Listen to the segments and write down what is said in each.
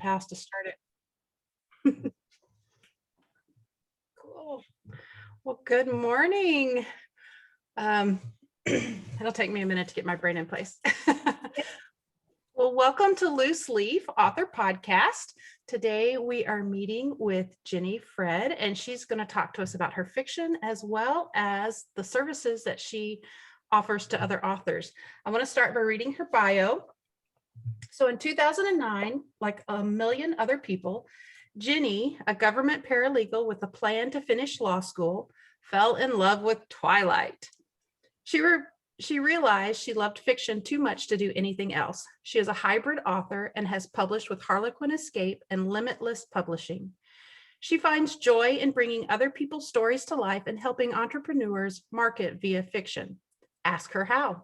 pass to start it. Cool. Well, good morning. It'll take me a minute to get my brain in place. Well, welcome to Loose Leaf Author Podcast. Today we are meeting with Jeni Fred, and she's going to talk to us about her fiction as well as the services that she offers to other authors. I want to start by reading her bio. So in 2009, like a million other people, Jeni, a government paralegal with a plan to finish law school, fell in love with Twilight. She realized she loved fiction too much to do anything else. She is a hybrid author and has published with Harlequin Escape and Limitless Publishing. She finds joy in bringing other people's stories to life and helping entrepreneurs market via fiction. Ask her how.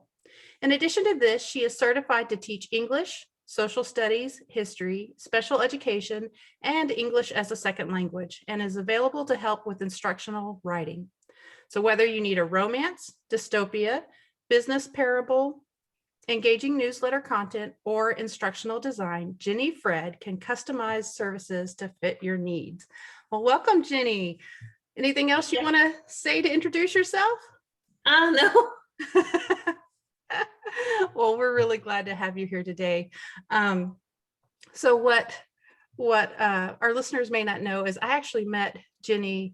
In addition to this, she is certified to teach English, social studies, history, special education, and English as a second language, and is available to help with instructional writing. So whether you need a romance, dystopia, business parable, engaging newsletter content, or instructional design, Jeni Fred can customize services to fit your needs. Well, welcome, Jeni. Anything else you want to say to introduce yourself? No. Well, we're really glad to have you here today. So what our listeners may not know is I actually met Jeni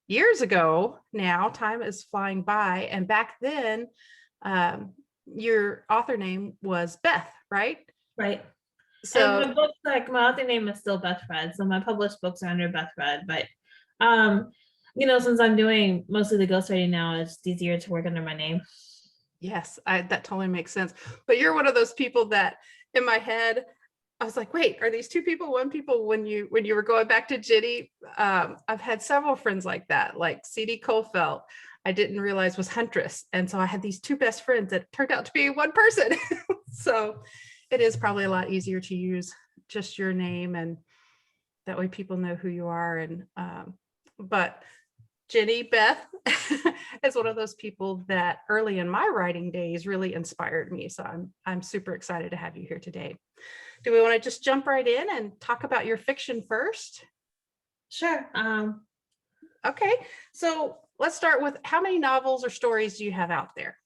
years ago now. Time is flying by. And back then, your author name was Beth, right? Right. So and my books, like my author name is still Beth Fred. So my published books are under Beth Fred. But since I'm doing mostly the ghostwriting now, it's easier to work under my name. Yes, that totally makes sense. But you're one of those people that in my head, I was like, wait, are these two people, one people when you were going back to Jeni? I've had several friends like that, like C.D. Colfelt, I didn't realize was Huntress. And so I had these two best friends that turned out to be one person. So it is probably a lot easier to use just your name, and that way people know who you are. And but Jeni, Beth is one of those people that early in my writing days really inspired me. So I'm super excited to have you here today. Do we want to just jump right in and talk about your fiction first? Sure. Okay, so let's start with how many novels or stories do you have out there?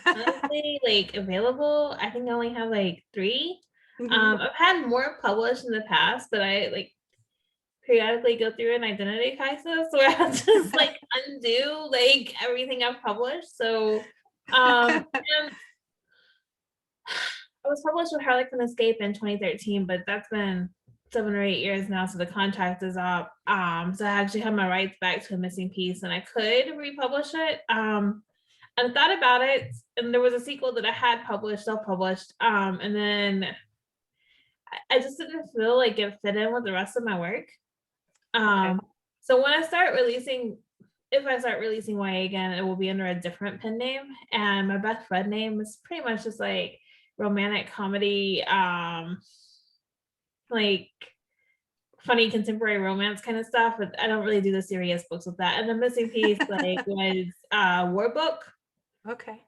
Honestly, like available, I think I only have like 3. Mm-hmm. I've had more published in the past, but I like periodically go through an identity crisis where I just like undo like everything I've published. So and I was published with Harlequin Escape in 2013, but that's been 7 or 8 years now, so the contract is up. So I actually have my rights back to a missing piece, and I could republish it. I thought about it, and there was a sequel that I had published, self-published, and then I just didn't feel like it fit in with the rest of my work. So when I start releasing, if I start releasing YA again, it will be under a different pen name, and my Beth Fred name is pretty much just like romantic comedy, like funny contemporary romance kind of stuff, but I don't really do the serious books with that. And the missing piece like was War Book. Okay.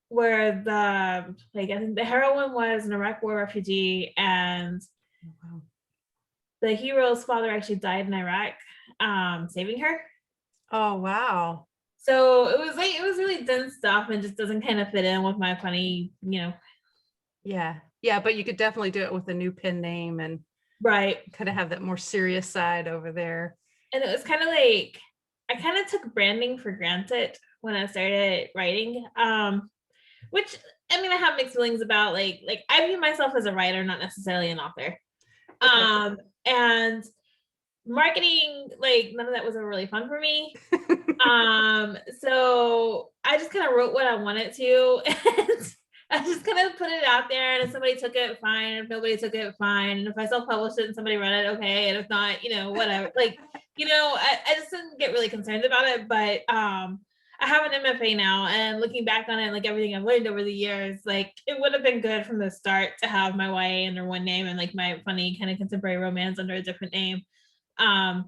Where I think the heroine was an Iraq War refugee, and the hero's father actually died in Iraq, saving her. Oh wow. So it was really dense stuff and just doesn't kind of fit in with my funny, Yeah, but you could definitely do it with a new pen name and right. Kind of have that more serious side over there. And it was kind of like I kind of took branding for granted when I started writing. Which I mean I have mixed feelings about like I view myself as a writer, not necessarily an author. Okay. And marketing, like none of that was ever really fun for me. So I just kind of wrote what I wanted to, and I just kind of put it out there, and if somebody took it, fine. If nobody took it, fine. And if I self-published it and somebody read it, okay. And if not, whatever. Like, I just didn't get really concerned about it. But I have an MFA now, and looking back on it, like everything I've learned over the years, like it would have been good from the start to have my YA under one name and like my funny kind of contemporary romance under a different name. I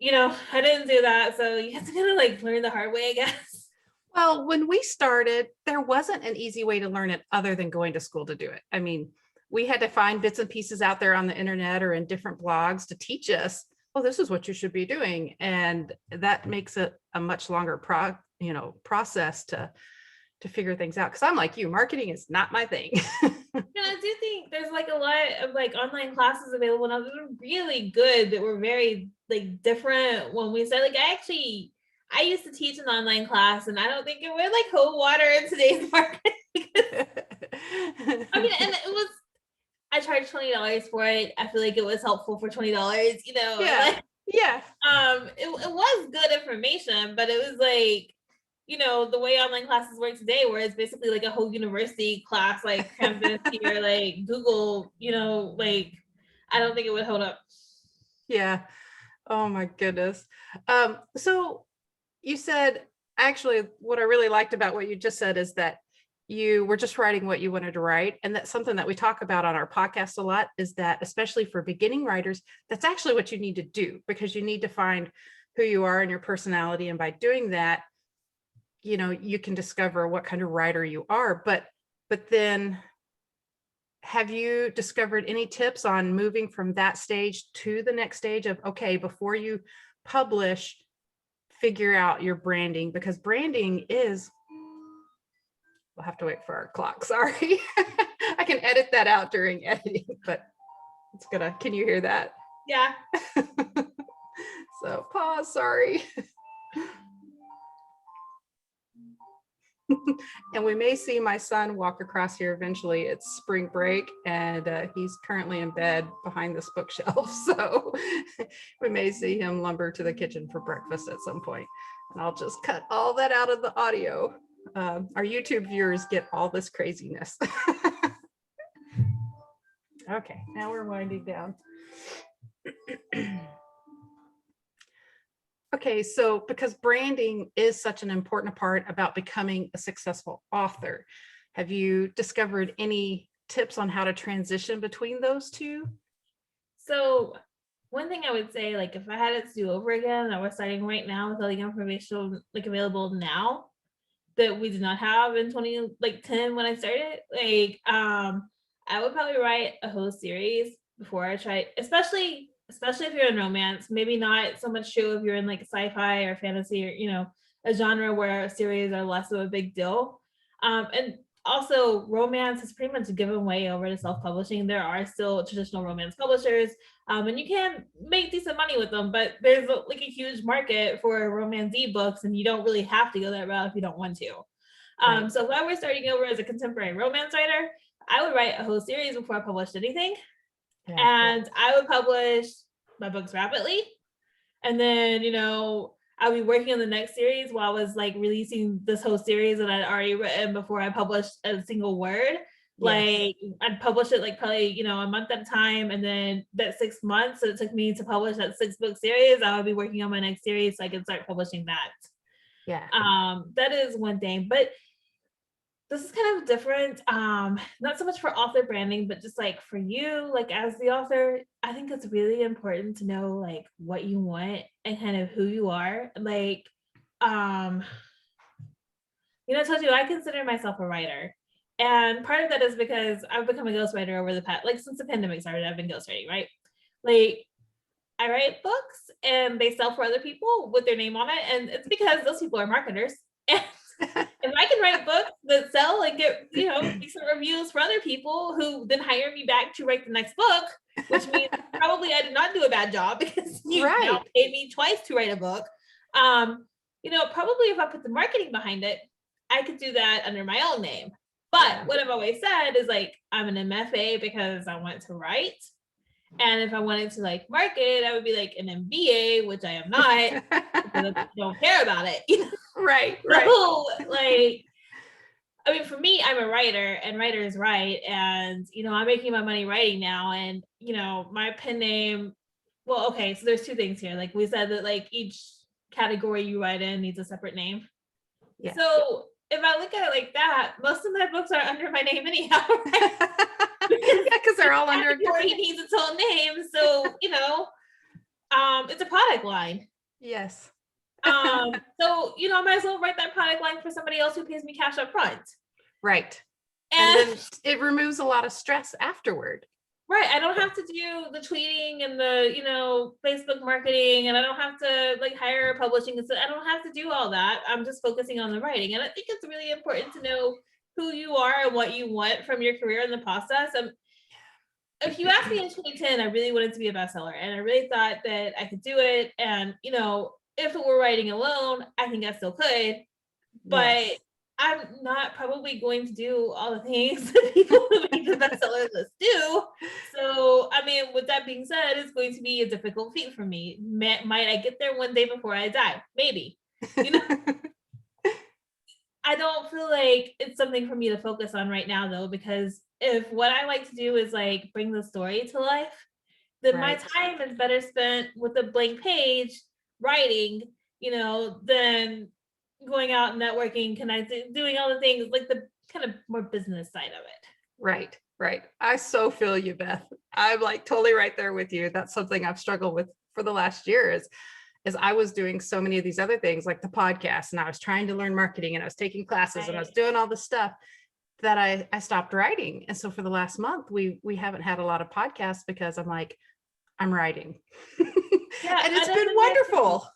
didn't do that, so you have to kind of like learn the hard way, I guess. Well, when we started, there wasn't an easy way to learn it other than going to school to do it. I mean, we had to find bits and pieces out there on the internet or in different blogs to teach us, oh, this is what you should be doing. And that makes it a much longer process to figure things out. Cause I'm like you, marketing is not my thing. And I do think there's like a lot of like online classes available now that are really good, that were very like different when we said, like, I used to teach an online class and I don't think it would like hold water in today's market. I mean, and I charged $20 for it. I feel like it was helpful for $20, Yeah. Like, yeah. It was good information, but it was like, the way online classes work today, where it's basically like a whole university class, like crammed into your like Google, like, I don't think it would hold up. Yeah. Oh my goodness. So you said, actually, what I really liked about what you just said is that you were just writing what you wanted to write. And that's something that we talk about on our podcast a lot, is that especially for beginning writers, that's actually what you need to do, because you need to find who you are and your personality. And by doing that, you can discover what kind of writer you are. But then, have you discovered any tips on moving from that stage to the next stage of, okay, before you publish, figure out your branding? Because branding is, we'll have to wait for our clock. Sorry. I can edit that out during editing, but can you hear that? Yeah. So pause, sorry. And we may see my son walk across here eventually. It's spring break, and he's currently in bed behind this bookshelf. So we may see him lumber to the kitchen for breakfast at some point. And I'll just cut all that out of the audio. Our YouTube viewers get all this craziness. Okay, now we're winding down. Okay, so because branding is such an important part about becoming a successful author, have you discovered any tips on how to transition between those two? So one thing I would say, like, if I had it to do over again, I was starting right now with all the information like available now that we did not have in 2010 when I started, I would probably write a whole series before I try, especially if you're in romance, maybe not so much true if you're in like sci-fi or fantasy, or a genre where series are less of a big deal. And also, romance is pretty much given way over to self-publishing. There are still traditional romance publishers, and you can make decent money with them, but there's like a huge market for romance ebooks, and you don't really have to go that route if you don't want to. Right. So if I were starting over as a contemporary romance writer, I would write a whole series before I published anything. Yeah. And I would publish my books rapidly. And then, I'll be working on the next series while I was like releasing this whole series that I'd already written before I published a single word. Like, I'd publish it like probably, a month at a time. And then that 6 months that it took me to publish that 6-book series, I would be working on my next series so I could start publishing that. Yeah. That is one thing. But this is kind of different, not so much for author branding, but just like for you, like as the author, I think it's really important to know like what you want and kind of who you are. Like, I told you I consider myself a writer. And part of that is because I've become a ghostwriter over the past, like since the pandemic started, I've been ghostwriting, right? Like, I write books and they sell for other people with their name on it. And it's because those people are marketers. And if I can write books that sell and get, decent reviews for other people who then hire me back to write the next book, which means probably I did not do a bad job because you now paid me twice to write a book. Probably if I put the marketing behind it, I could do that under my own name. But what I've always said is like, I'm an MFA because I want to write. And if I wanted to like market, I would be like an MBA, which I am not because I don't care about it. Right. So, for me, I'm a writer and writers write, and I'm making my money writing now. And my pen name, well, okay, so there's two things here. Like we said that like each category you write in needs a separate name. Yeah. So if I look at it like that, most of my books are under my name anyhow. Right? Because they're all under a category needs its own name. So it's a product line. Yes. So I might as well write that product line for somebody else who pays me cash up front. Right. And then it removes a lot of stress afterward. Right. I don't have to do the tweeting and the, Facebook marketing, and I don't have to like hire a publishing. I don't have to do all that. I'm just focusing on the writing. And I think it's really important to know who you are and what you want from your career in the process. If you asked me in 2010, I really wanted to be a bestseller, and I really thought that I could do it. And, if it were writing alone, I think I still could, but Yes. I'm not probably going to do all the things that people who make the bestseller list do. So, I mean, with that being said, it's going to be a difficult feat for me. Might I get there one day before I die? Maybe. I don't feel like it's something for me to focus on right now, though, because if what I like to do is like bring the story to life, then my time is better spent with a blank page writing, than going out networking, connecting, doing all the things like the kind of more business side of it. Right. I so feel you, Beth. I'm like totally right there with you. That's something I've struggled with for the last year is I was doing so many of these other things like the podcast, and I was trying to learn marketing, and I was taking classes and I was doing all this stuff that I stopped writing. And so for the last month, we haven't had a lot of podcasts because I'm like, I'm writing. Yeah, and it's been wonderful.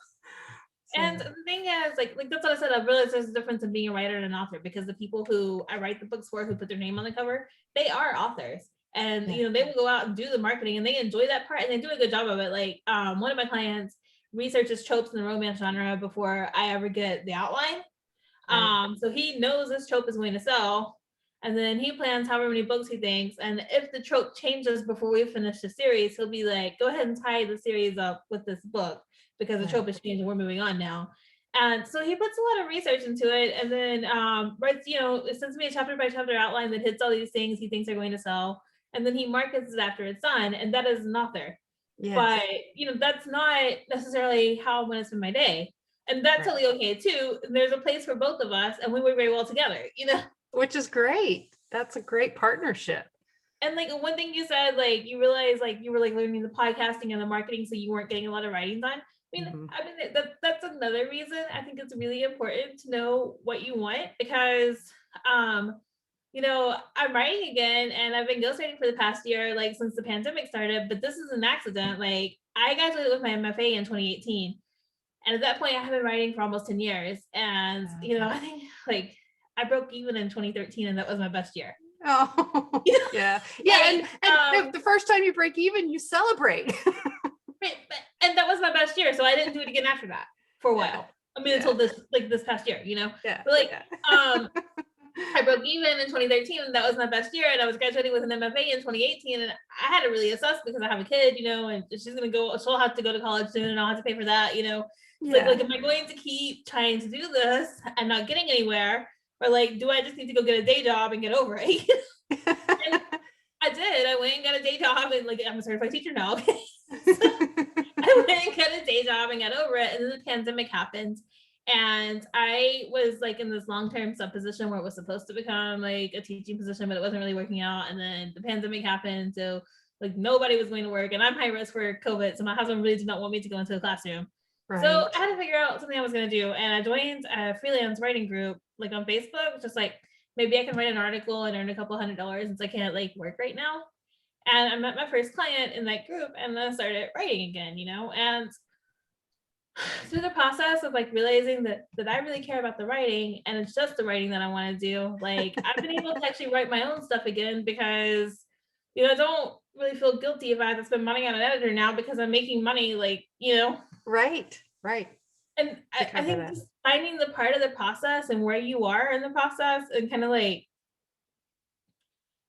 And the thing is, like that's what I said. I realized there's a difference in being a writer and an author, because the people who I write the books for, who put their name on the cover, they are authors, and they will go out and do the marketing, and they enjoy that part, and they do a good job of it. Like one of my clients researches tropes in the romance genre before I ever get the outline. So he knows this trope is going to sell, and then he plans however many books he thinks. And if the trope changes before we finish the series, he'll be like, go ahead and tie the series up with this book, because the trope is changing. We're moving on now. And so he puts a lot of research into it, and then writes, it sends me a chapter by chapter outline that hits all these things he thinks are going to sell. And then he markets it after it's done. And that is an author. Yes. But, that's not necessarily how I'm going to spend my day. And that's totally okay too. There's a place for both of us, and we work very well together, Which is great. That's a great partnership. And like one thing you said, like you realize like you were like learning the podcasting and the marketing, so you weren't getting a lot of writing done. I mean, that's another reason I think it's really important to know what you want, because I'm writing again, and I've been ghostwriting for the past year, like since the pandemic started, but this is an accident. Like I graduated with my MFA in 2018. And at that point, I have been writing for almost 10 years. And, I think like I broke even in 2013, and that was my best year. Oh, yeah. Yeah. And the first time you break even, you celebrate. Right, and that was my best year. So I didn't do it again after that for a while. I mean, until this past year, Yeah. But like, I broke even in 2013, and that was my best year. And I was graduating with an MFA in 2018, and I had to really assess, because I have a kid, and she'll have to go to college soon, and I'll have to pay for that, Like, am I going to keep trying to do this and not getting anywhere? Or like, do I just need to go get a day job and get over it? And I did. I went and got a day job, and like, I'm a certified teacher now. I went and got a day job and got over it. And then the pandemic happened. And I was like in this long-term sub position where it was supposed to become like a teaching position, but it wasn't really working out. And then the pandemic happened. So like nobody was going to work, and I'm high risk for COVID. So my husband really did not want me to go into the classroom. Right. So I had to figure out something I was going to do. And I joined a freelance writing group, like on Facebook, just like maybe I can write an article and earn a couple $100 since I can't like work right now. And I met my first client in that group, and then I started writing again, and through the process of like realizing that I really care about the writing, and it's just the writing that I want to do. Like I've been able to actually write my own stuff again, because, I don't really feel guilty if I have to spend money on an editor now, because I'm making money, like, Right. And I think just finding the part of the process and where you are in the process, and kind of like,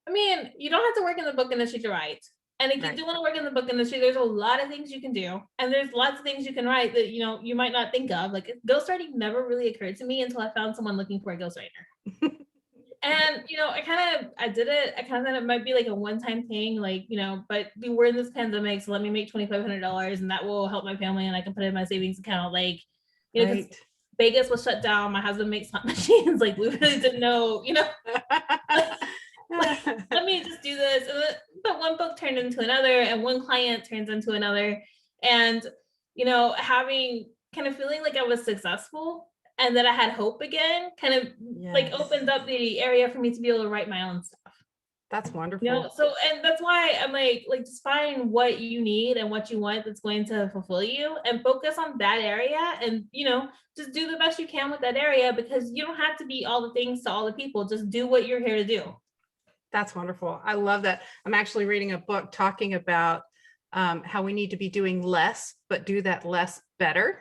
I mean, you don't have to work in the book industry to write. And if you do want to work in the book industry, there's a lot of things you can do. And there's lots of things you can write that, you might not think of. Like ghostwriting never really occurred to me until I found someone looking for a ghostwriter. And, I did it. I kind of thought it might be like a one-time thing, like, but we're in this pandemic, so let me make $2,500, and that will help my family, and I can put it in my savings account. Like, Vegas was shut down. My husband makes slot machines. Like, we really didn't know, let me just do this. But one book turned into another, and one client turns into another. And, having kind of feeling like I was successful and that I had hope again, kind of like opened up the area for me to be able to write my own stuff. That's wonderful. You know, so, and that's why I'm like just find what you need and what you want that's going to fulfill you, and focus on that area, and just do the best you can with that area, because you don't have to be all the things to all the people. Just do what you're here to do. That's wonderful. I love that. I'm actually reading a book talking about how we need to be doing less, but do that less better.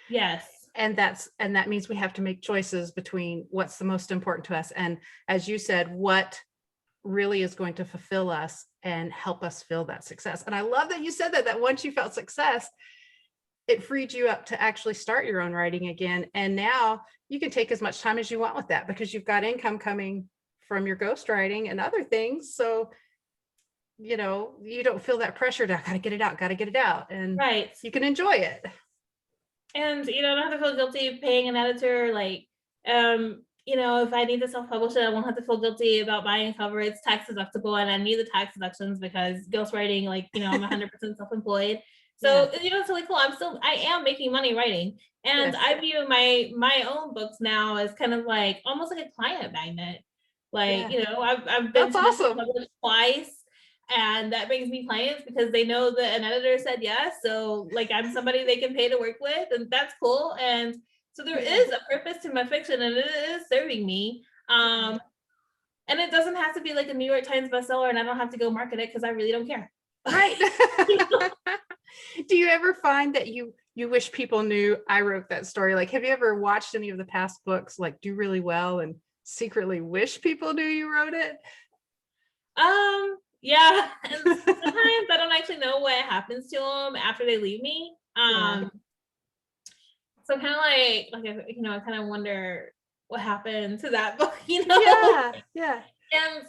Yes. And that means we have to make choices between what's the most important to us. And as you said, what really is going to fulfill us and help us feel that success. And I love that you said that once you felt success, it freed you up to actually start your own writing again. And now you can take as much time as you want with that, because you've got income coming from your ghostwriting and other things. So, you don't feel that pressure to gotta get it out. And right. You can enjoy it. And, don't have to feel guilty paying an editor. Like, if I need to self-publish it, I won't have to feel guilty about buying a cover. It's tax deductible, and I need the tax deductions because ghostwriting, I'm 100% self-employed. So, it's really cool. I am making money writing. And yes. I view my own books now as kind of like almost like a client magnet. Like, I've been published twice, and that brings me clients because they know that an editor said yes. So like, I'm somebody they can pay to work with, and that's cool. And so there is a purpose to my fiction, and it is serving me. And it doesn't have to be like a New York Times bestseller, and I don't have to go market it because I really don't care. Right. Do you ever find that you wish people knew I wrote that story? Like, have you ever watched any of the past books like do really well and secretly wish people knew you wrote it? Yeah. And sometimes I don't actually know what happens to them after they leave me. So kind of like I kind of wonder what happened to that book, Yeah. And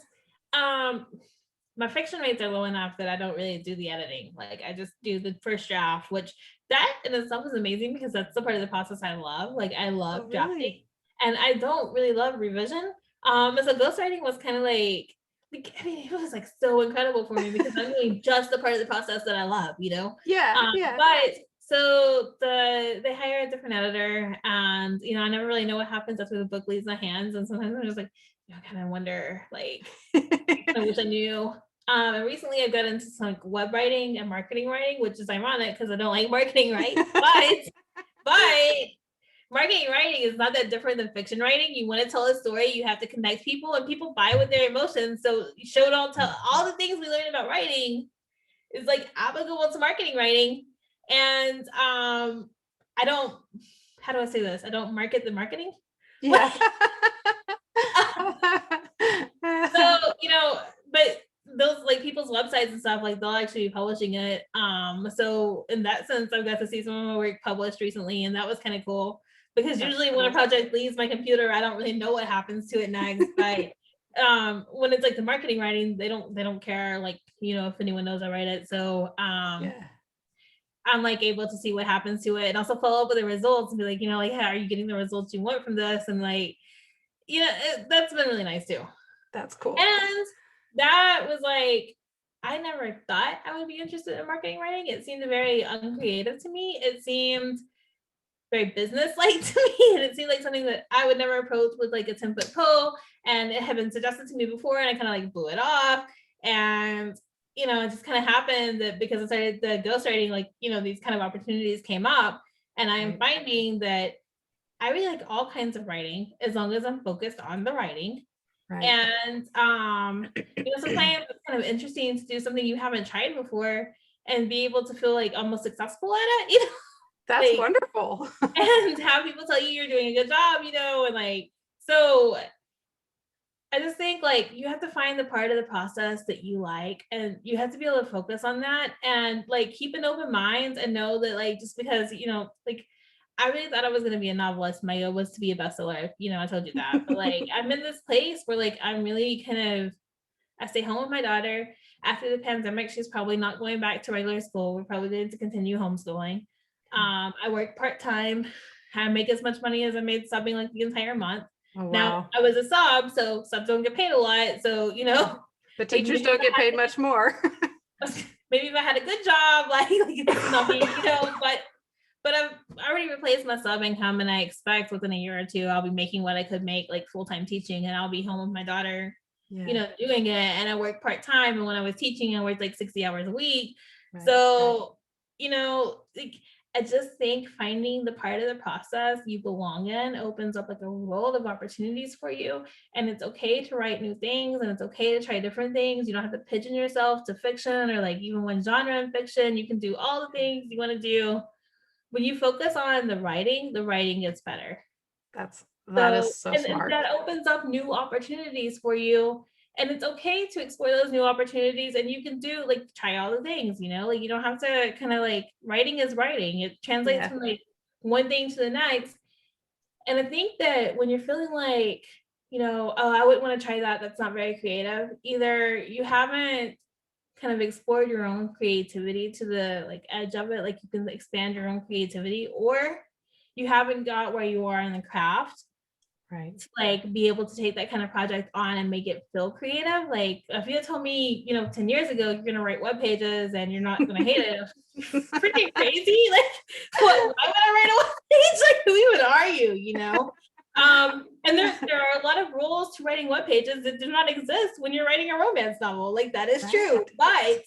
my fiction rates are low enough that I don't really do the editing. Like, I just do the first draft, which that in itself is amazing because that's the part of the process I love. Like, I love drafting, and I don't really love revision. So ghostwriting was kind of like it was like so incredible for me because I'm doing just the part of the process that I love, Yeah. But so they hire a different editor, and I never really know what happens after the book leaves my hands, and sometimes I'm just like, I kind of wonder, like, I wish I knew. And recently I've got into some web writing and marketing writing, which is ironic because I don't like marketing, right? but marketing writing is not that different than fiction writing. You want to tell a story, you have to connect people, and people buy with their emotions. So show, don't tell, all the things we learned about writing is like applicable to marketing writing. And I don't, how do I say this? I don't market the marketing. Yeah. So, but those like people's websites and stuff, like they'll actually be publishing it. So in that sense, I've got to see some of my work published recently, and that was kind of cool because usually when a project leaves my computer, I don't really know what happens to it next. But when it's like the marketing writing, they don't care, like, if anyone knows I write it. So I'm like able to see what happens to it and also follow up with the results and be like, hey, are you getting the results you want from this? And like, that's been really nice too. That's cool. And that was like, I never thought I would be interested in marketing writing. It seemed very uncreative to me. It seemed very business-like to me. And it seemed like something that I would never approach with like a 10-foot pole. And it had been suggested to me before, and I kind of like blew it off. And it just kind of happened that because I started the ghostwriting, like, these kind of opportunities came up, and I'm finding that I really like all kinds of writing as long as I'm focused on the writing. Right. And sometimes it's kind of interesting to do something you haven't tried before and be able to feel like almost successful at it, That's like, wonderful. And have people tell you you're doing a good job, and like, so I just think like you have to find the part of the process that you like, and you have to be able to focus on that and like keep an open mind and know that like just because like I really thought I was going to be a novelist, my goal was to be a bestseller, I told you that, but like I'm in this place where like I'm really I stay home with my daughter. After the pandemic, she's probably not going back to regular school. We're probably going to continue homeschooling. I work part-time. I make as much money as I made subbing like the entire month. Oh, wow. Now I was a sub, so subs don't get paid a lot. So, the teachers don't get paid much more. Maybe if I had a good job, like it's not me, but I've already replaced my sub income, and I expect within a year or two, I'll be making what I could make like full-time teaching, and I'll be home with my daughter, Yeah. doing it. And I work part-time. And when I was teaching, I worked like 60 hours a week. Right. So, like, I just think finding the part of the process you belong in opens up like a world of opportunities for you. And it's okay to write new things, and it's okay to try different things. You don't have to pigeon yourself to fiction or like even one genre in fiction. You can do all the things you want to do. When you focus on the writing gets better. That is so And smart. that opens up new opportunities for you. And it's okay to explore those new opportunities, and you can do like try all the things, like you don't have to kind of like writing is writing. It translates Yeah. from like one thing to the next. And I think that when you're feeling like, oh, I wouldn't want to try that, that's not very creative, either you haven't kind of explored your own creativity to the like edge of it, like you can expand your own creativity, or you haven't got where you are in the craft Right. to like be able to take that kind of project on and make it feel creative. Like if you had told me, 10 years ago, you're gonna write web pages and you're not gonna hate it, it's freaking crazy. Like, why would I write a web page? Like, who even are you? And there are a lot of rules to writing web pages that do not exist when you're writing a romance novel. Like that is true, but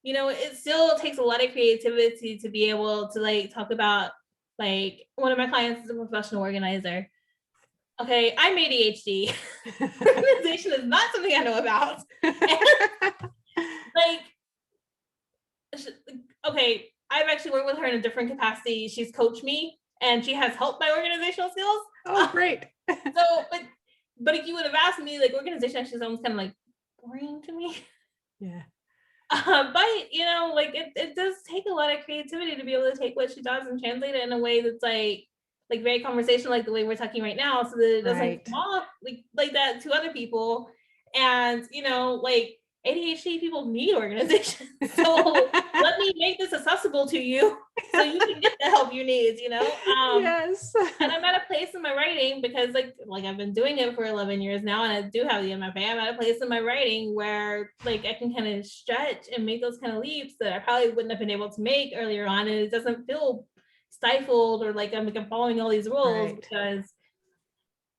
it still takes a lot of creativity to be able to like talk about, like, one of my clients is a professional organizer. Okay, I'm ADHD. Organization is not something I know about. Like, okay, I've actually worked with her in a different capacity. She's coached me, and she has helped my organizational skills. Oh, great. But if you would have asked me, like, organization actually sounds kind of like boring to me. Yeah. But like it does take a lot of creativity to be able to take what she does and translate it in a way that's like very conversational, like the way we're talking right now, so that it doesn't come off like that to other people. And like ADHD people need organization. So let me make this accessible to you so you can get the help you need. Yes. And I'm at a place in my writing, because like I've been doing it for 11 years now, and I do have the MFA. I'm at a place in my writing where like I can kind of stretch and make those kind of leaps that I probably wouldn't have been able to make earlier on, and it doesn't feel stifled or like I'm following all these rules, because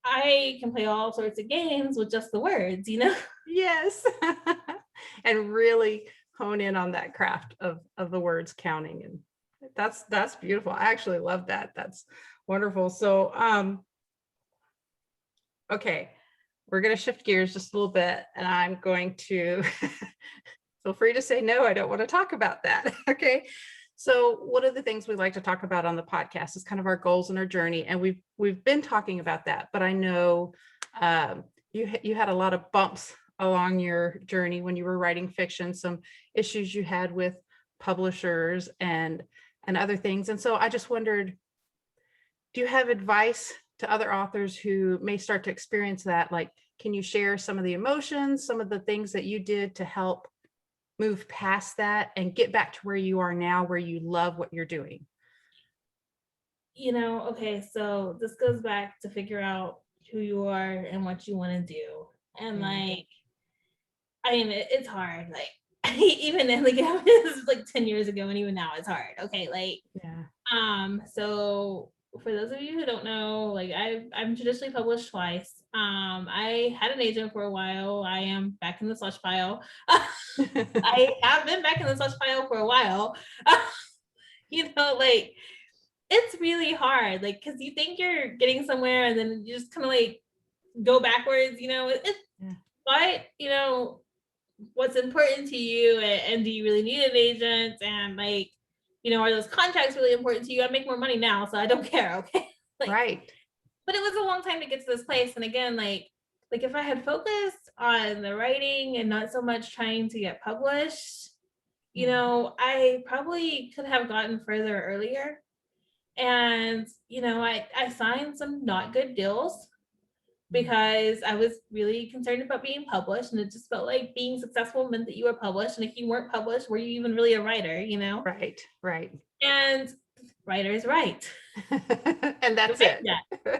I can play all sorts of games with just the words. Yes. And really hone in on that craft of the words counting. And that's beautiful. I actually love that. That's wonderful. So okay, we're going to shift gears just a little bit, and I'm going to feel free to say no, I don't want to talk about that. Okay. So one of the things we like to talk about on the podcast is kind of our goals and our journey, and we've been talking about that. But I know you had a lot of bumps along your journey when you were writing fiction, some issues you had with publishers and other things. And so I just wondered, do you have advice to other authors who may start to experience that? Like, can you share some of the emotions, some of the things that you did to help move past that and get back to where you are now, where you love what you're doing? Okay, so this goes back to figure out who you are and what you want to do. And like, I mean, it's hard. Like, even then, like, this is like 10 years ago, and even now it's hard. Okay, like, so for those of you who don't know, like, I'm traditionally published twice. I had an agent for a while. I am back in the slush pile. I have been back in the slush pile for a while. Like, it's really hard, like, because you think you're getting somewhere, and then you just kind of like go backwards. But what's important to you, and do you really need an agent, and like, are those contracts really important to you? I make more money now, so I don't care. Okay. Like, right. But it was a long time to get to this place. And again, like if I had focused on the writing and not so much trying to get published, I probably could have gotten further earlier. And I signed some not good deals because I was really concerned about being published, and it just felt like being successful meant that you were published. And if you weren't published, were you even really a writer? Right. And writers write. And that's it.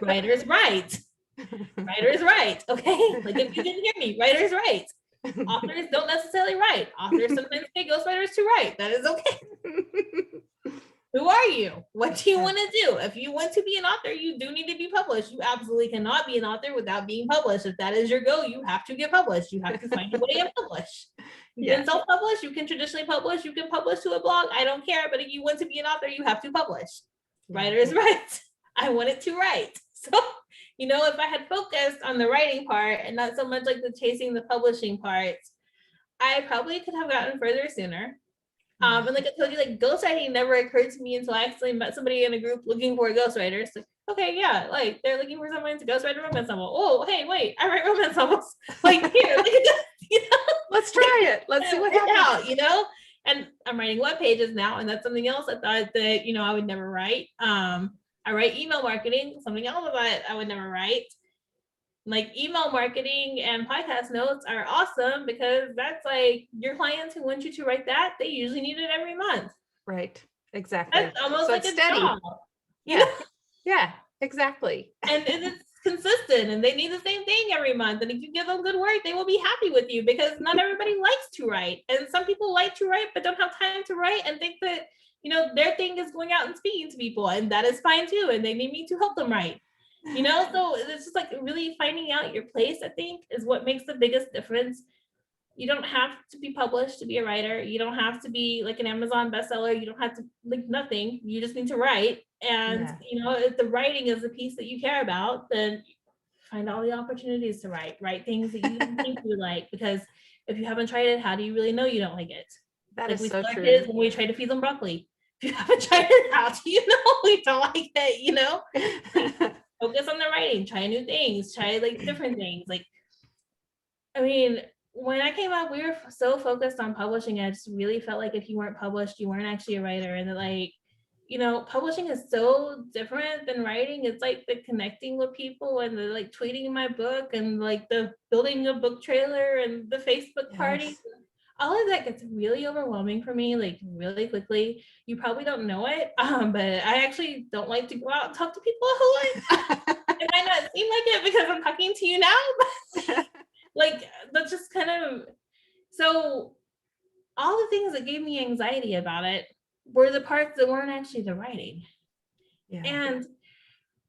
Writers write. Writers write. Okay. Like, if you didn't hear me, writers write. Authors don't necessarily write. Authors sometimes pay ghostwriters to write. That is okay. Who are you? What do you want to do? If you want to be an author, you do need to be published. You absolutely cannot be an author without being published. If that is your goal, you have to get published. You have to find a way to publish. You can self-publish, you can traditionally publish, you can publish to a blog. I don't care. But if you want to be an author, you have to publish. Writer's right. I wanted to write. So, if I had focused on the writing part and not so much like the chasing the publishing part, I probably could have gotten further sooner. And like I told you, like ghostwriting never occurred to me until I actually met somebody in a group looking for a ghostwriter. So, okay, yeah, like they're looking for someone to ghostwrite a romance novel. Oh, hey, wait, I write romance novels. Like here, look at this, Let's try it. Let's see what happens. And I'm writing web pages now, and that's something else I thought that I would never write. I write email marketing, something else that I would never write. Like email marketing and podcast notes are awesome because that's like your clients who want you to write that, they usually need it every month. Right. Exactly. That's almost so like a steady. job. Yeah. Yeah, exactly. And it's consistent and they need the same thing every month. And if you give them good work, they will be happy with you because not everybody likes to write. And some people like to write, but don't have time to write and think that, their thing is going out and speaking to people. And that is fine too. And they need me to help them write. So it's just like really finding out your place, I think, is what makes the biggest difference. You don't have to be published to be a writer. You don't have to be like an Amazon bestseller. You don't have to like nothing. You just need to write. And, if the writing is the piece that you care about, then find all the opportunities to write things that you think you like. Because if you haven't tried it, how do you really know you don't like it? That like is so true. Kids when we try to feed them broccoli. If you haven't tried it, how do you know we don't like it, Focus on the writing, try new things, try like different things. Like, I mean, when I came out, we were so focused on publishing. I just really felt like if you weren't published, you weren't actually a writer. And that, like, publishing is so different than writing. It's like the connecting with people and the like tweeting my book and like the building a book trailer and the Facebook party. All of that gets really overwhelming for me, like really quickly. You probably don't know it, but I actually don't like to go out and talk to people it might not seem like it because I'm talking to you now, but like that's just kind of, so all the things that gave me anxiety about it were the parts that weren't actually the writing. And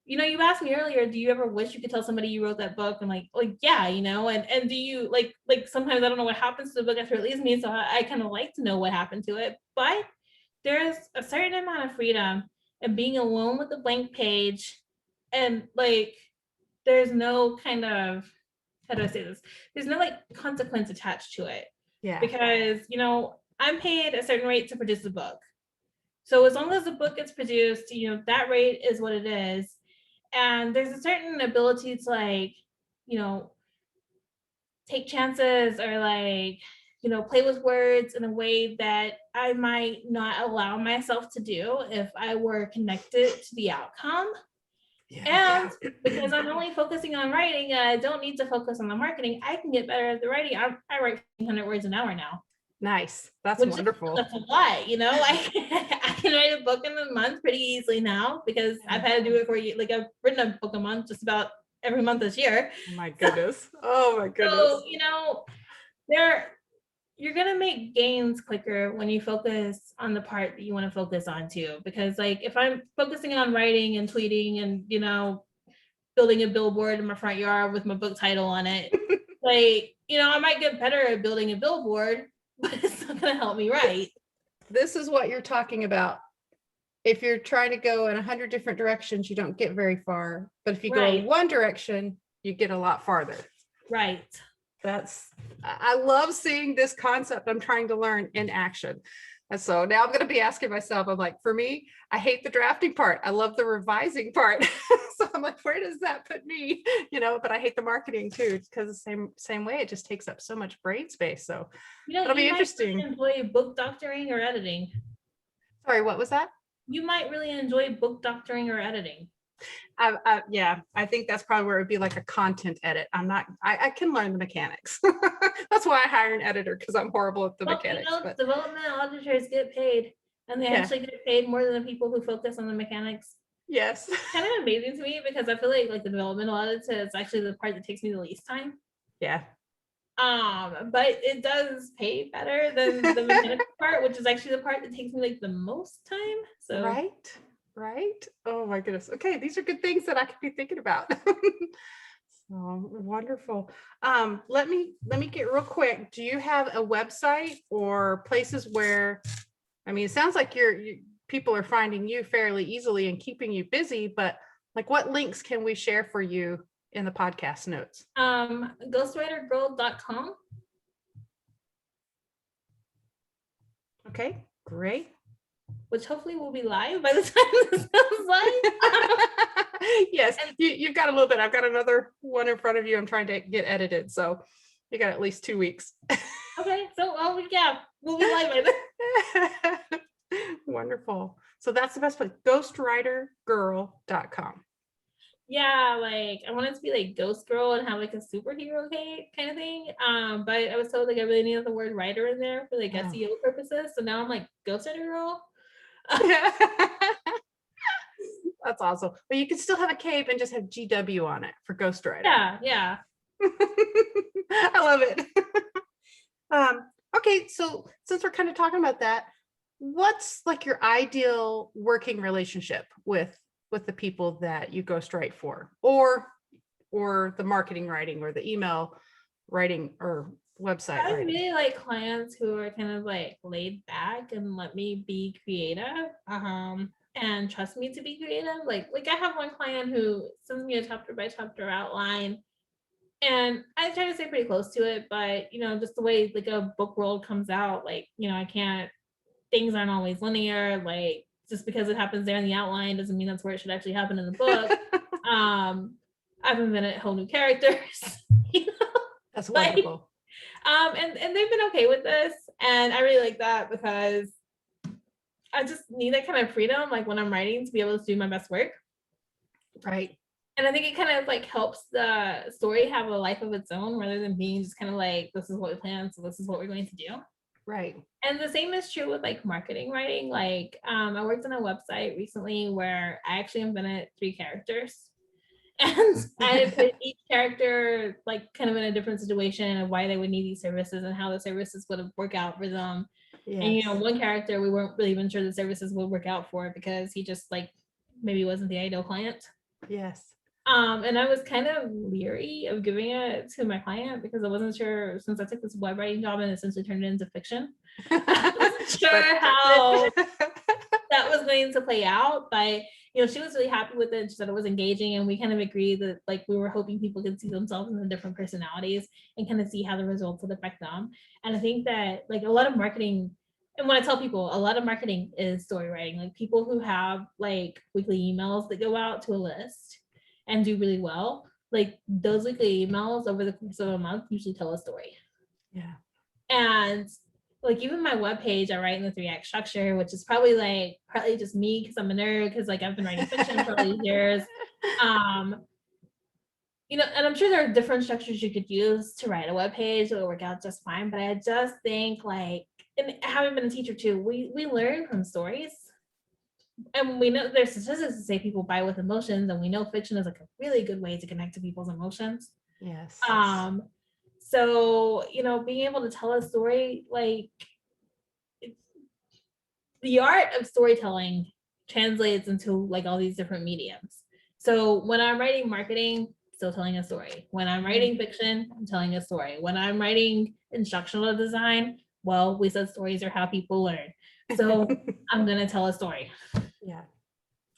you asked me earlier, do you ever wish you could tell somebody you wrote that book? And like yeah, and do you like sometimes I don't know what happens to the book after it leaves me, so I kind of like to know what happened to it. But there's a certain amount of freedom in being alone with a blank page, and like there's no kind of, how do I say this? There's no like consequence attached to it. Because I'm paid a certain rate to produce the book. So as long as the book gets produced, that rate is what it is. And there's a certain ability to like, take chances or like, play with words in a way that I might not allow myself to do if I were connected to the outcome. And because I'm only focusing on writing, I don't need to focus on the marketing. I can get better at the writing. I write 100 words an hour now. Nice. That's wonderful. That's a lot, I can write a book in a month pretty easily now because I've had to do it for you. Like I've written a book a month just about every month this year. Oh my goodness. So, you're going to make gains quicker when you focus on the part that you want to focus on too. Because like if I'm focusing on writing and tweeting and, building a billboard in my front yard with my book title on it, like, I might get better at building a billboard, but it's not going to help me write. This is what you're talking about. If you're trying to go in 100 different directions, you don't get very far. But if you go in one direction, you get a lot farther. Right. I love seeing this concept I'm trying to learn in action. And so now I'm going to be asking myself, I'm like, for me, I hate the drafting part. I love the revising part. So I'm like, where does that put me? But I hate the marketing too, because the same way, it just takes up so much brain space. So it'll be interesting. You might enjoy book doctoring or editing. Sorry, what was that? You might really enjoy book doctoring or editing. I think that's probably where it would be like a content edit. I can learn the mechanics. That's why I hire an editor, because I'm horrible at the mechanics. Development auditors get paid, and they actually get paid more than the people who focus on the mechanics. Yes. It's kind of amazing to me because I feel like the developmental audit is actually the part that takes me the least time. Yeah. But it does pay better than the mechanical part, which is actually the part that takes me like the most time. So Right. Oh my goodness. Okay, these are good things that I could be thinking about. So wonderful. Let me get real quick. Do you have a website or places where, I mean, it sounds like people are finding you fairly easily and keeping you busy, but like what links can we share for you in the podcast notes? Ghostwritergirl.com. Okay, great. Which hopefully will be live by the time this goes live. Yes, you've got a little bit. I've got another one in front of you. I'm trying to get edited. So you got at least 2 weeks. Okay, so yeah, we'll be live by then. Wonderful. So that's the best place, ghostwritergirl.com. Yeah, like I wanted to be like Ghost Girl and have like a superhero kind of thing. But I was told like I really needed the word writer in there for like SEO purposes. So now I'm like Ghostwriter Girl. That's awesome. But you can still have a cape and just have GW on it for ghostwriter. Yeah. I love it. Okay, so since we're kind of talking about that, what's like your ideal working relationship with the people that you ghostwrite for, or the marketing writing or the email writing or website I writing? really like clients who are kind of like laid back and let me be creative, and trust me to be creative. Like I have one client who sends me a chapter by chapter outline, and I try to stay pretty close to it, but just the way like a book world comes out, like I can't. Things aren't always linear. Like just because it happens there in the outline doesn't mean that's where it should actually happen in the book. I've invented whole new characters. That's wonderful. And they've been okay with this, and I really like that because I just need that kind of freedom, like when I'm writing, to be able to do my best work. Right. And I think it kind of like helps the story have a life of its own, rather than being just kind of like, this is what we planned, so this is what we're going to do. Right. And the same is true with like marketing writing. Like I worked on a website recently where I actually invented 3 characters. And I put each character like kind of in a different situation of why they would need these services and how the services would work out for them. Yes. And one character we weren't really even sure the services would work out for because he just like maybe wasn't the ideal client. Yes. And I was kind of leery of giving it to my client because I wasn't sure, since I took this web writing job and essentially turned it into fiction. I wasn't sure how that was going to play out, but she was really happy with it. She said it was engaging, and we kind of agreed that like we were hoping people could see themselves in the different personalities and kind of see how the results would affect them. And I think that like a lot of marketing, and when I tell people, a lot of marketing is story writing. Like people who have like weekly emails that go out to a list and do really well, like those weekly emails over the course of a month usually tell a story. Yeah. And like even my webpage, I write in the 3-act structure, which is probably like partly just me because I'm a nerd, because like I've been writing fiction for all these years. And I'm sure there are different structures you could use to write a webpage that will work out just fine. But I just think like, and having been a teacher too, we learn from stories. And we know there's statistics to say people buy with emotions, and we know fiction is like a really good way to connect to people's emotions. Yes. So, being able to tell a story, like the art of storytelling translates into like all these different mediums. So when I'm writing marketing, still telling a story. When I'm writing fiction, I'm telling a story. When I'm writing instructional design, well, we said stories are how people learn. So I'm going to tell a story. Yeah.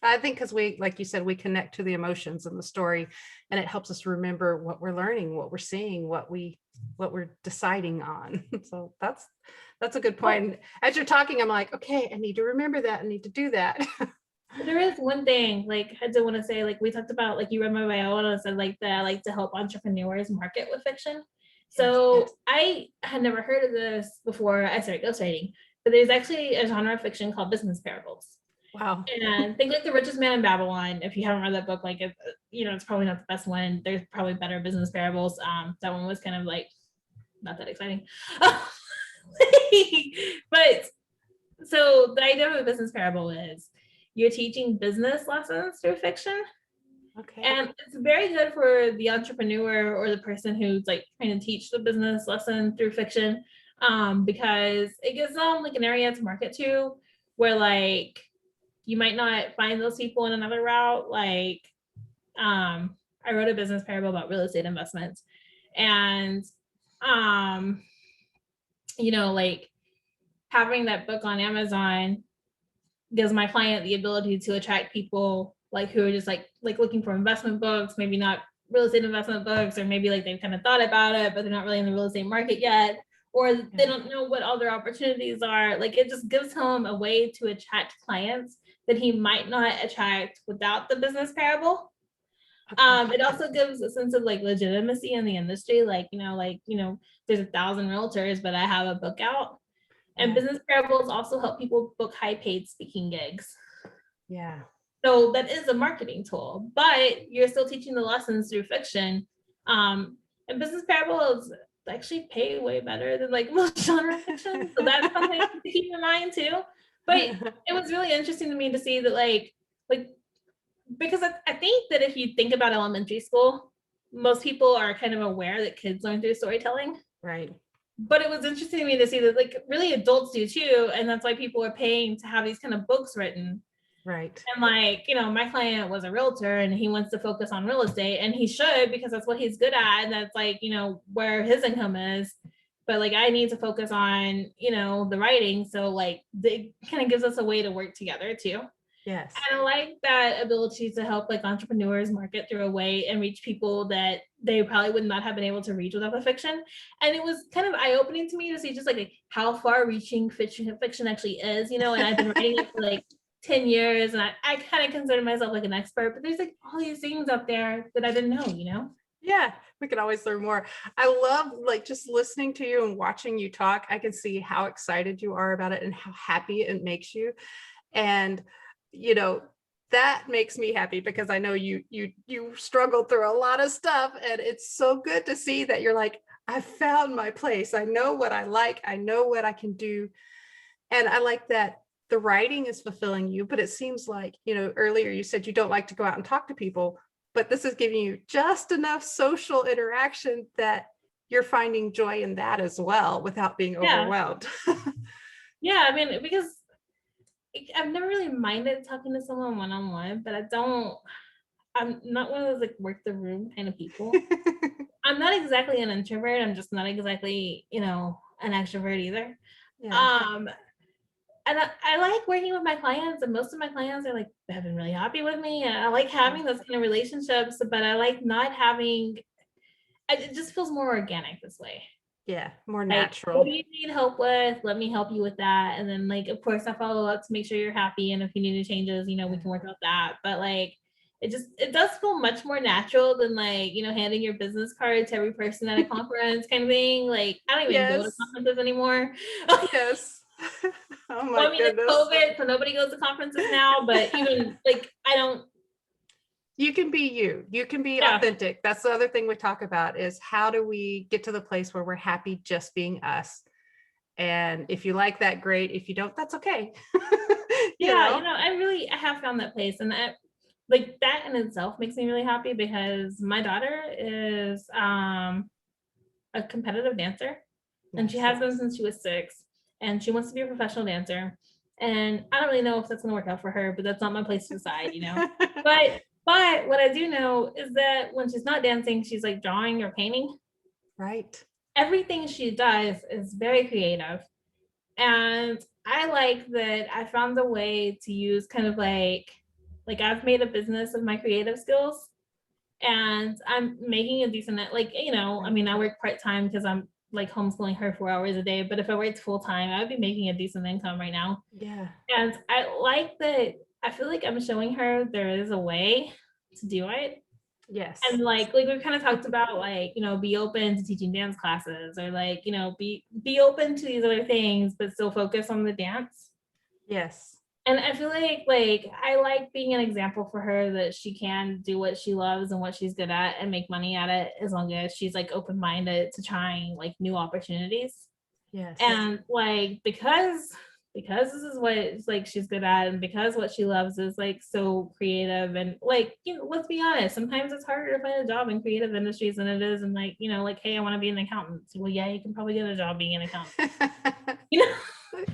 I think because we, like you said, we connect to the emotions in the story, and it helps us remember what we're learning, what we're seeing, what we're deciding on. So that's a good point. As you're talking, I'm like, okay, I need to remember that. I need to do that. There is one thing, like I do want to say, like we talked about, like you read my bio and I said like that I like to help entrepreneurs market with fiction. So yes. I had never heard of this before I started ghostwriting, but there's actually a genre of fiction called business parables. Wow. And think like The Richest Man in Babylon. If you haven't read that book, like it's probably not the best one. There's probably better business parables. That one was kind of like not that exciting. But so the idea of a business parable is you're teaching business lessons through fiction. Okay. And it's very good for the entrepreneur or the person who's like trying to teach the business lesson through fiction, because it gives them like an area to market to where like you might not find those people in another route. Like, I wrote a business parable about real estate investments, and like having that book on Amazon gives my client the ability to attract people like who are just like looking for investment books, maybe not real estate investment books, or maybe like they've kind of thought about it, but they're not really in the real estate market yet, or they don't know what other opportunities are. Like it just gives him a way to attract clients that he might not attract without the business parable. It also gives a sense of like legitimacy in the industry. There's 1,000 realtors, but I have a book out. And business parables also help people book high paid speaking gigs. Yeah. So that is a marketing tool, but you're still teaching the lessons through fiction. And business parables actually pay way better than like most genre fiction. So that's something to keep in mind too. But it was really interesting to me to see that like because I think that if you think about elementary school, most people are kind of aware that kids learn through storytelling. Right. But it was interesting to me to see that like really adults do too. And that's why people are paying to have these kind of books written. Right. And my client was a realtor and he wants to focus on real estate, and he should, because that's what he's good at. And that's where his income is. But like, I need to focus on, the writing. So like, it kind of gives us a way to work together too. Yes. And I like that ability to help like entrepreneurs market through a way and reach people that they probably would not have been able to reach without the fiction. And it was kind of eye-opening to me to see just like how far reaching fiction actually is, and I've been writing it for like 10 years, and I kind of consider myself like an expert, but there's like all these things up there that I didn't know. Yeah, we can always learn more. I love like just listening to you and watching you talk. I can see how excited you are about it and how happy it makes you. And that makes me happy because I know you struggled through a lot of stuff, and it's so good to see that you're like, I found my place. I know what I like. I know what I can do. And I like that the writing is fulfilling you, but it seems like, earlier you said you don't like to go out and talk to people, but this is giving you just enough social interaction that you're finding joy in that as well without being overwhelmed. Yeah, I mean, because I've never really minded talking to someone one-on-one, but I'm not one of those like work the room kind of people. I'm not exactly an introvert. I'm just not exactly, an extrovert either. Yeah. And I like working with my clients, and most of my clients are like, have been really happy with me. And I like having those kind of relationships, but I like not having, it just feels more organic this way. Yeah, more Like, natural. what do you need help with? Let me help you with that. And then like, of course, I follow up to make sure you're happy. And if you need any changes, we can work out that. But like, it does feel much more natural than like, handing your business card to every person at a conference kind of thing. Like, I don't even go to conferences anymore. Yes. Oh my goodness. It's COVID, so nobody goes to conferences now, but even like, you can be you can be authentic. That's the other thing we talk about is how do we get to the place where we're happy just being us? And if you like that, great. If you don't, that's okay. I have found that place, and like that in itself makes me really happy because my daughter is a competitive dancer, and she has been since she was 6, and she wants to be a professional dancer. And I don't really know if that's going to work out for her, but that's not my place to decide, But what I do know is that when she's not dancing, she's like drawing or painting. Right. Everything she does is very creative. And I like that I found a way to use kind of like I've made a business of my creative skills, and I'm making a decent, I mean, I work part-time because I'm like homeschooling her 4 hours a day, but if I worked full-time, I would be making a decent income right now. Yeah. And I like that. I feel like I'm showing her there is a way to do it. Yes. And like we kind of talked about, be open to teaching dance classes, or be open to these other things, but still focus on the dance. Yes. And I feel like I like being an example for her that she can do what she loves and what she's good at and make money at it, as long as she's like open-minded to trying like new opportunities. Yes. And like, because because this is what it's like she's good at, and because what she loves is like so creative, and like, let's be honest, sometimes it's harder to find a job in creative industries than it is in like, like, hey, I want to be an accountant. Well, yeah, you can probably get a job being an accountant.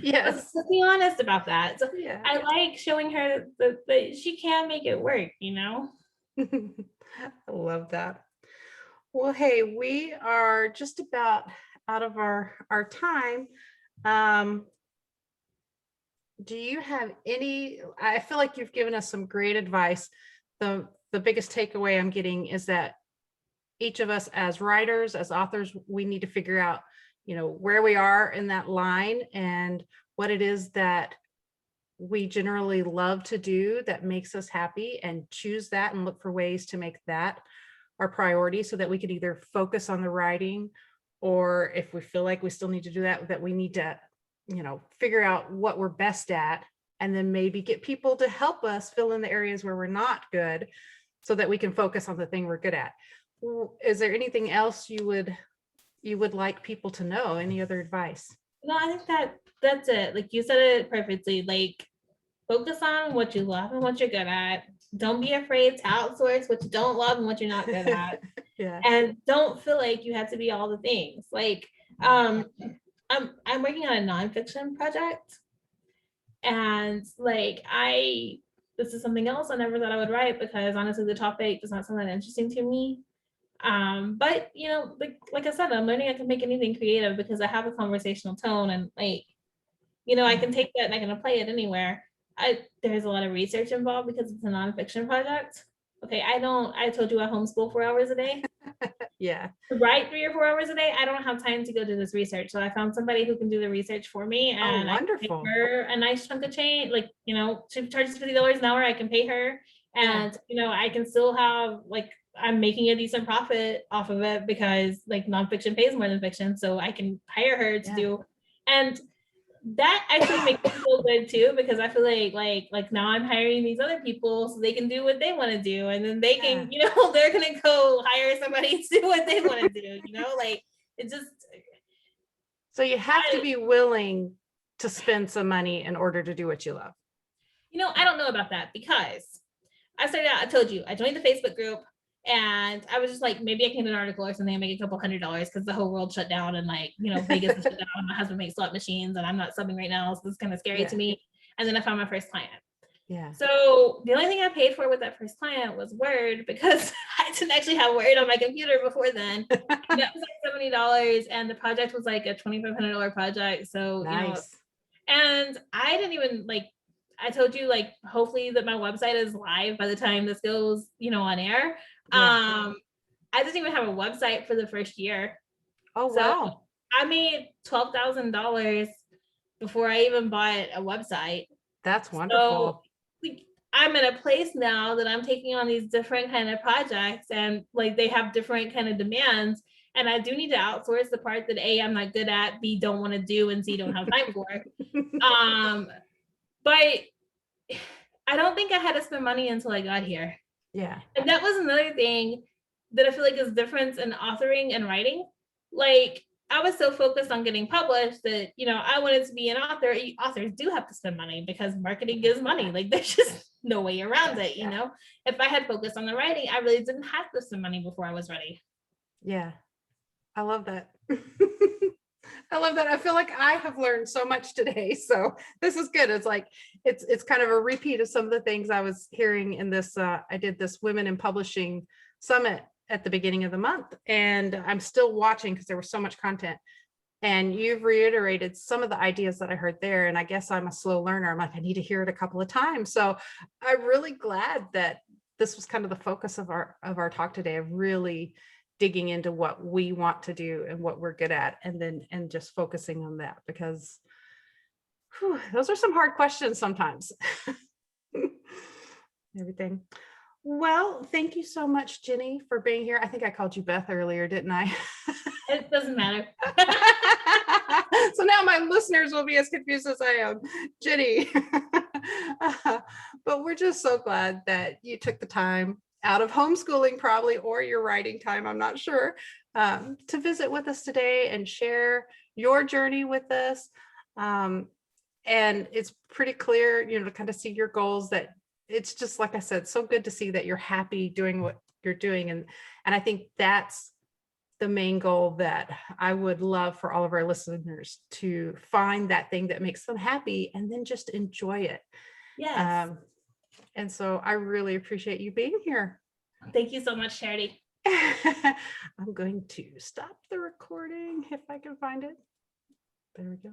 Yes. Let's be honest about that. So Yeah. I like showing her that she can make it work. I love that. Well, hey, we are just about out of our time. Do you have any, I feel like you've given us some great advice. The biggest takeaway I'm getting is that each of us as writers, as authors, we need to figure out, where we are in that line and what it is that we generally love to do that makes us happy, and choose that and look for ways to make that our priority, so that we could either focus on the writing, or if we feel like we still need to do that we need to, figure out what we're best at, and then maybe get people to help us fill in the areas where we're not good, so that we can focus on the thing we're good at. Is there anything else you would like people to know? Any other advice? No, I think that's it. Like you said it perfectly. Like, focus on what you love and what you're good at. Don't be afraid to outsource what you don't love and what you're not good at. Yeah. And don't feel like you have to be all the things. Like, I'm working on a nonfiction project, and like this is something else I never thought I would write, because honestly the topic does not sound that interesting to me. But like I said, I'm learning I can make anything creative because I have a conversational tone, and like, I can take that and I can apply it anywhere. There's a lot of research involved because it's a nonfiction project. Okay, I told you I homeschool 4 hours a day. Yeah. To write 3 or 4 hours a day, I don't have time to go do this research. So I found somebody who can do the research for me, and I can pay wonderful. her a nice chunk of change. Like, she charges $50 an hour, I can pay her. And I can still have, like, I'm making a decent profit off of it, because like nonfiction pays more than fiction. So I can hire her to do, and that actually makes me feel good too, because I feel like now I'm hiring these other people so they can do what they want to do, and then they can, they're gonna go hire somebody to do what they want to do. Like, it just. So you have to be willing to spend some money in order to do what you love. I don't know about that, because I started out, I told you, I joined the Facebook group, and I was just like, maybe I can get an article or something and make a couple $100, because the whole world shut down, and like, Vegas is shut down. My husband makes slot machines, and I'm not subbing right now, so this is kind of scary to me. And then I found my first client. Yeah. So the only thing I paid for with that first client was Word, because I didn't actually have Word on my computer before then. And that was like $70, and the project was like a $2,500 project. So nice. And I didn't even I told you, like, hopefully that my website is live by the time this goes, on air. Yeah. I didn't even have a website for the first year. Oh, wow. I made $12,000 before I even bought a website. That's wonderful. So, I'm in a place now that I'm taking on these different kind of projects, and like they have different kind of demands. And I do need to outsource the part that A, I'm not good at, B, don't want to do, and C, don't have time for. But I don't think I had to spend money until I got here. Yeah. And that was another thing that I feel like is different in authoring and writing. Like, I was so focused on getting published that, I wanted to be an author. Authors do have to spend money because marketing gives money. Like, there's just no way around it, If I had focused on the writing, I really didn't have to spend money before I was ready. Yeah. I love that. I love that. I feel like I have learned so much today. So this is good. It's like, it's kind of a repeat of some of the things I was hearing in this. I did this Women in Publishing Summit at the beginning of the month, and I'm still watching because there was so much content. And you've reiterated some of the ideas that I heard there. And I guess I'm a slow learner. I'm like, I need to hear it a couple of times. So I'm really glad that this was kind of the focus of our talk today, of really digging into what we want to do and what we're good at, and just focusing on that, because those are some hard questions sometimes. Everything. Well, thank you so much, Jeni, for being here. I think I called you Beth earlier, didn't I? It doesn't matter. So now my listeners will be as confused as I am. Jeni. But we're just so glad that you took the time out of homeschooling, probably, or your writing time, I'm not sure, to visit with us today and share your journey with us. And it's pretty clear, to kind of see your goals, that it's just, like I said, so good to see that you're happy doing what you're doing. And I think that's the main goal that I would love for all of our listeners to find, that thing that makes them happy and then just enjoy it. Yes. And so I really appreciate you being here. Thank you so much, Charity. I'm going to stop the recording if I can find it. There we go.